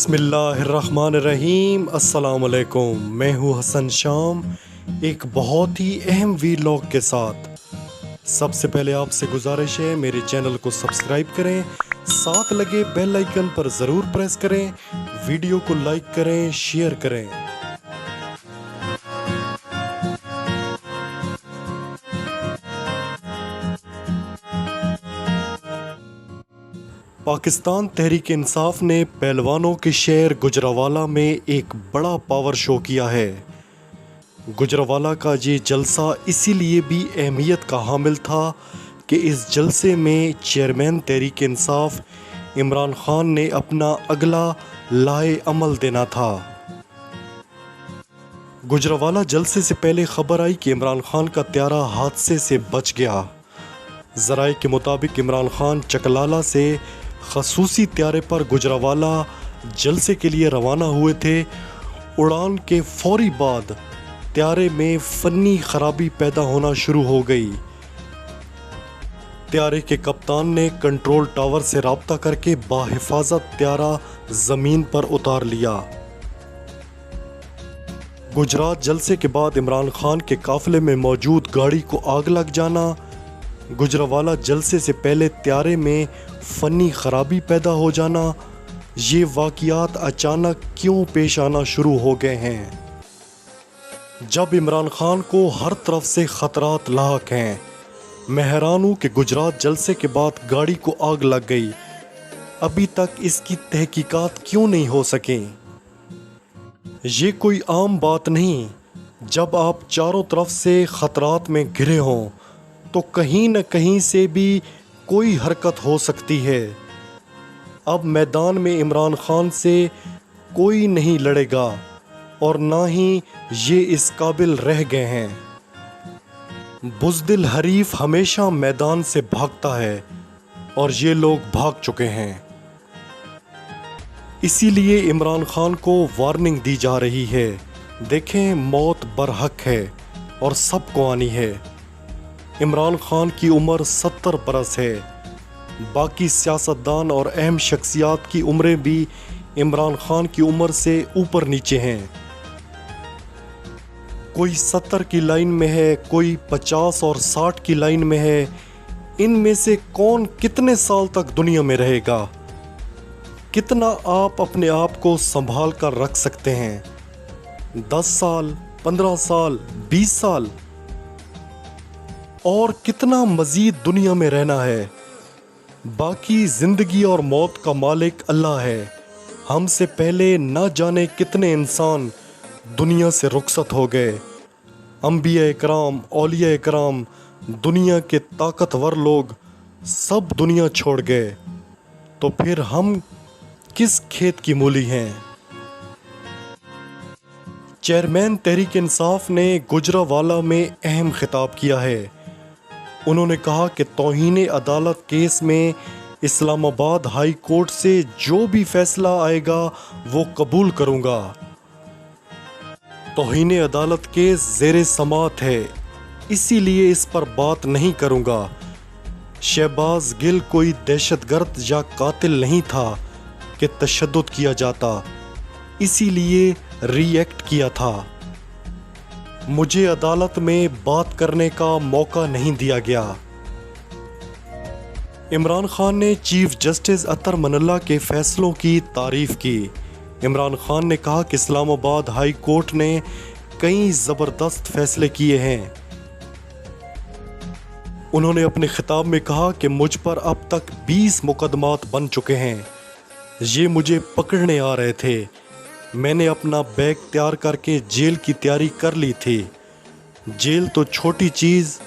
بسم اللہ الرحمن الرحیم۔ السلام علیکم، میں ہوں حسن شام، ایک بہت ہی اہم ویلاگ کے ساتھ۔ سب سے پہلے آپ سے گزارش ہے میرے چینل کو سبسکرائب کریں، ساتھ لگے بیل آئیکن پر ضرور پریس کریں، ویڈیو کو لائک کریں، شیئر کریں۔ پاکستان تحریک انصاف نے پہلوانوں کے شہر گوجرانوالہ میں ایک بڑا پاور شو کیا ہے۔ گوجرانوالہ کا یہ جلسہ اسی لیے بھی اہمیت کا حامل تھا کہ اس جلسے میں چیئرمین تحریک انصاف عمران خان نے اپنا اگلا لائحہ عمل دینا تھا۔ گوجرانوالہ جلسے سے پہلے خبر آئی کہ عمران خان کا طیارہ حادثے سے بچ گیا۔ ذرائع کے مطابق عمران خان چکلالہ سے خصوصی طیارے پر گوجرانوالہ جلسے کے لیے روانہ ہوئے تھے۔ اڑان کے فوری بعد طیارے میں فنی خرابی پیدا ہونا شروع ہو گئی۔ طیارے کے کپتان نے کنٹرول ٹاور سے رابطہ کر کے بحفاظت طیارہ زمین پر اتار لیا۔ گجرات جلسے کے بعد عمران خان کے قافلے میں موجود گاڑی کو آگ لگ جانا، گوجرانوالہ جلسے سے پہلے طیارے میں فنی خرابی پیدا ہو جانا، یہ واقعات اچانک کیوں پیش آنا شروع ہو گئے ہیں؟ جب عمران خان کو ہر طرف سے خطرات لاحق ہیں، میں حیران ہوں کہ گجرات جلسے کے بعد گاڑی کو آگ لگ گئی، ابھی تک اس کی تحقیقات کیوں نہیں ہو سکیں؟ یہ کوئی عام بات نہیں۔ جب آپ چاروں طرف سے خطرات میں گھرے ہوں تو کہیں نہ کہیں سے بھی کوئی حرکت ہو سکتی ہے۔ اب میدان میں عمران خان سے کوئی نہیں لڑے گا اور نہ ہی یہ اس قابل رہ گئے ہیں۔ بزدل حریف ہمیشہ میدان سے بھاگتا ہے اور یہ لوگ بھاگ چکے ہیں۔ اسی لیے عمران خان کو وارننگ دی جا رہی ہے۔ دیکھیں، موت برحق ہے اور سب کو آنی ہے۔ عمران خان کی عمر 70 برس ہے۔ باقی سیاستدان اور اہم شخصیات کی عمریں بھی عمران خان کی عمر سے اوپر نیچے ہیں۔ کوئی 70 کی لائن میں ہے، کوئی 50 اور 60 کی لائن میں ہے۔ ان میں سے کون کتنے سال تک دنیا میں رہے گا؟ کتنا آپ اپنے آپ کو سنبھال کر رکھ سکتے ہیں؟ 10 سال، 15 سال، 20 سال؟ اور کتنا مزید دنیا میں رہنا ہے؟ باقی زندگی اور موت کا مالک اللہ ہے۔ ہم سے پہلے نہ جانے کتنے انسان دنیا سے رخصت ہو گئے۔ انبیاء اکرام، اولیاء اکرام، دنیا کے طاقتور لوگ سب دنیا چھوڑ گئے، تو پھر ہم کس کھیت کی مولی ہیں؟ چیئرمین تحریک انصاف نے گوجرانوالہ میں اہم خطاب کیا ہے۔ انہوں نے کہا کہ توہین عدالت کیس میں اسلام آباد ہائی کورٹ سے جو بھی فیصلہ آئے گا وہ قبول کروں گا۔ توہین عدالت کیس زیر سماعت ہے، اسی لیے اس پر بات نہیں کروں گا۔ شہباز گل کوئی دہشت گرد یا قاتل نہیں تھا کہ تشدد کیا جاتا، اسی لیے ری ایکٹ کیا تھا۔ مجھے عدالت میں بات کرنے کا موقع نہیں دیا گیا۔ عمران خان نے چیف جسٹس اطہر من اللہ کے فیصلوں کی تعریف کی۔ عمران خان نے کہا کہ اسلام آباد ہائی کورٹ نے کئی زبردست فیصلے کیے ہیں۔ انہوں نے اپنے خطاب میں کہا کہ مجھ پر اب تک 20 مقدمات بن چکے ہیں۔ یہ مجھے پکڑنے آ رہے تھے۔ میں نے اپنا بیگ تیار کر کے جیل کی تیاری کر لی تھی۔ جیل تو چھوٹی چیز،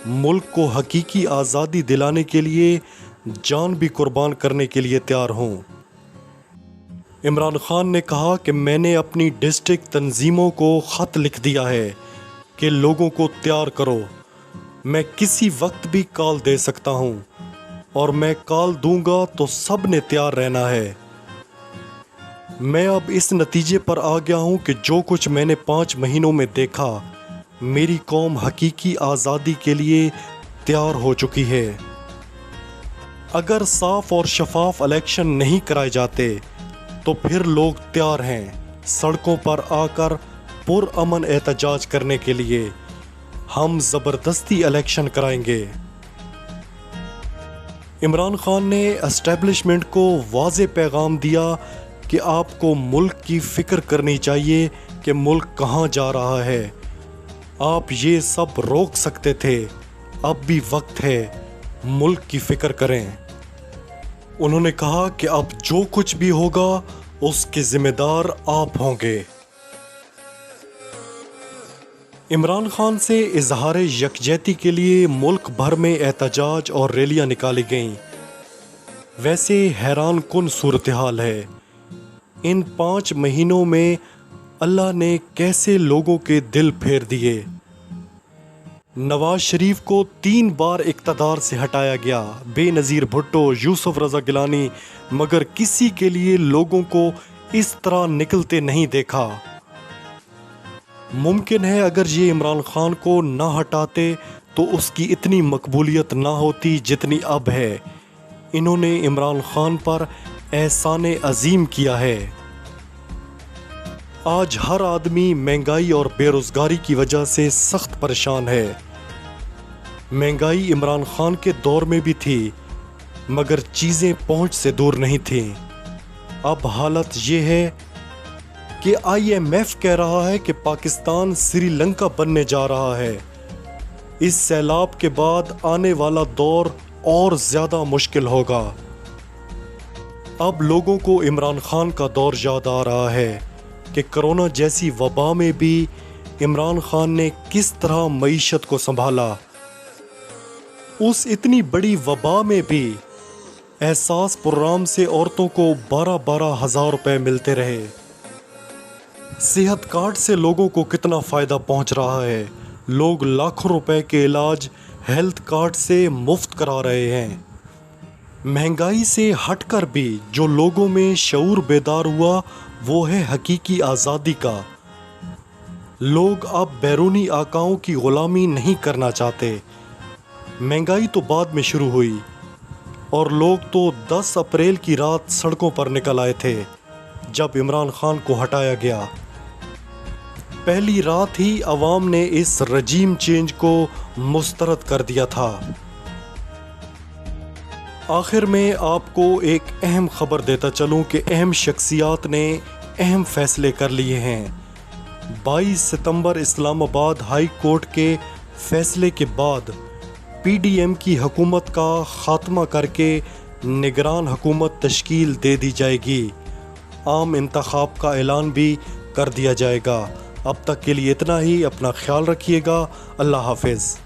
ملک کو حقیقی آزادی دلانے کے لیے جان بھی قربان کرنے کے لیے تیار ہوں۔ عمران خان نے کہا کہ میں نے اپنی ڈسٹرکٹ تنظیموں کو خط لکھ دیا ہے کہ لوگوں کو تیار کرو۔ میں کسی وقت بھی کال دے سکتا ہوں اور میں کال دوں گا تو سب نے تیار رہنا ہے۔ میں اب اس نتیجے پر آ گیا ہوں کہ جو کچھ میں نے 5 مہینوں میں دیکھا، میری قوم حقیقی آزادی کے لیے تیار ہو چکی ہے۔ اگر صاف اور شفاف الیکشن نہیں کرائے جاتے تو پھر لوگ تیار ہیں سڑکوں پر آ کر پرامن احتجاج کرنے کے لیے۔ ہم زبردستی الیکشن کرائیں گے۔ عمران خان نے اسٹیبلشمنٹ کو واضح پیغام دیا کہ آپ کو ملک کی فکر کرنی چاہیے کہ ملک کہاں جا رہا ہے۔ آپ یہ سب روک سکتے تھے، اب بھی وقت ہے، ملک کی فکر کریں۔ انہوں نے کہا کہ اب جو کچھ بھی ہوگا اس کے ذمہ دار آپ ہوں گے۔ عمران خان سے اظہار یکجہتی کے لیے ملک بھر میں احتجاج اور ریلیاں نکالی گئیں۔ ویسے حیران کن صورتحال ہے، ان 5 مہینوں میں اللہ نے کیسے لوگوں کے دل پھیر دیے۔ نواز شریف کو 3 بار اقتدار سے ہٹایا گیا، بے نظیر بھٹو، یوسف رضا گیلانی، مگر کسی کے لیے لوگوں کو اس طرح نکلتے نہیں دیکھا۔ ممکن ہے اگر یہ عمران خان کو نہ ہٹاتے تو اس کی اتنی مقبولیت نہ ہوتی جتنی اب ہے۔ انہوں نے عمران خان پر احسان عظیم کیا ہے۔ آج ہر آدمی مہنگائی اور بے روزگاری کی وجہ سے سخت پریشان ہے۔ مہنگائی عمران خان کے دور میں بھی تھی، مگر چیزیں پہنچ سے دور نہیں تھیں۔ اب حالت یہ ہے کہ IMF کہہ رہا ہے کہ پاکستان سری لنکا بننے جا رہا ہے۔ اس سیلاب کے بعد آنے والا دور اور زیادہ مشکل ہوگا۔ اب لوگوں کو عمران خان کا دور یاد آ رہا ہے کہ کرونا جیسی وبا میں بھی عمران خان نے کس طرح معیشت کو سنبھالا۔ اس اتنی بڑی وبا میں بھی احساس پروگرام سے عورتوں کو 12 ہزار روپے ملتے رہے۔ صحت کارڈ سے لوگوں کو کتنا فائدہ پہنچ رہا ہے، لوگ لاکھوں روپے کے علاج ہیلتھ کارڈ سے مفت کرا رہے ہیں۔ مہنگائی سے ہٹ کر بھی جو لوگوں میں شعور بیدار ہوا وہ ہے حقیقی آزادی کا۔ لوگ اب بیرونی آقاؤں کی غلامی نہیں کرنا چاہتے۔ مہنگائی تو بعد میں شروع ہوئی اور لوگ تو 10 اپریل کی رات سڑکوں پر نکل آئے تھے جب عمران خان کو ہٹایا گیا۔ پہلی رات ہی عوام نے اس رجیم چینج کو مسترد کر دیا تھا۔ آخر میں آپ کو ایک اہم خبر دیتا چلوں کہ اہم شخصیات نے اہم فیصلے کر لیے ہیں۔ 22 ستمبر اسلام آباد ہائی کورٹ کے فیصلے کے بعد PDM کی حکومت کا خاتمہ کر کے نگران حکومت تشکیل دے دی جائے گی۔ عام انتخاب کا اعلان بھی کر دیا جائے گا۔ اب تک کے لیے اتنا ہی، اپنا خیال رکھیے گا، اللہ حافظ۔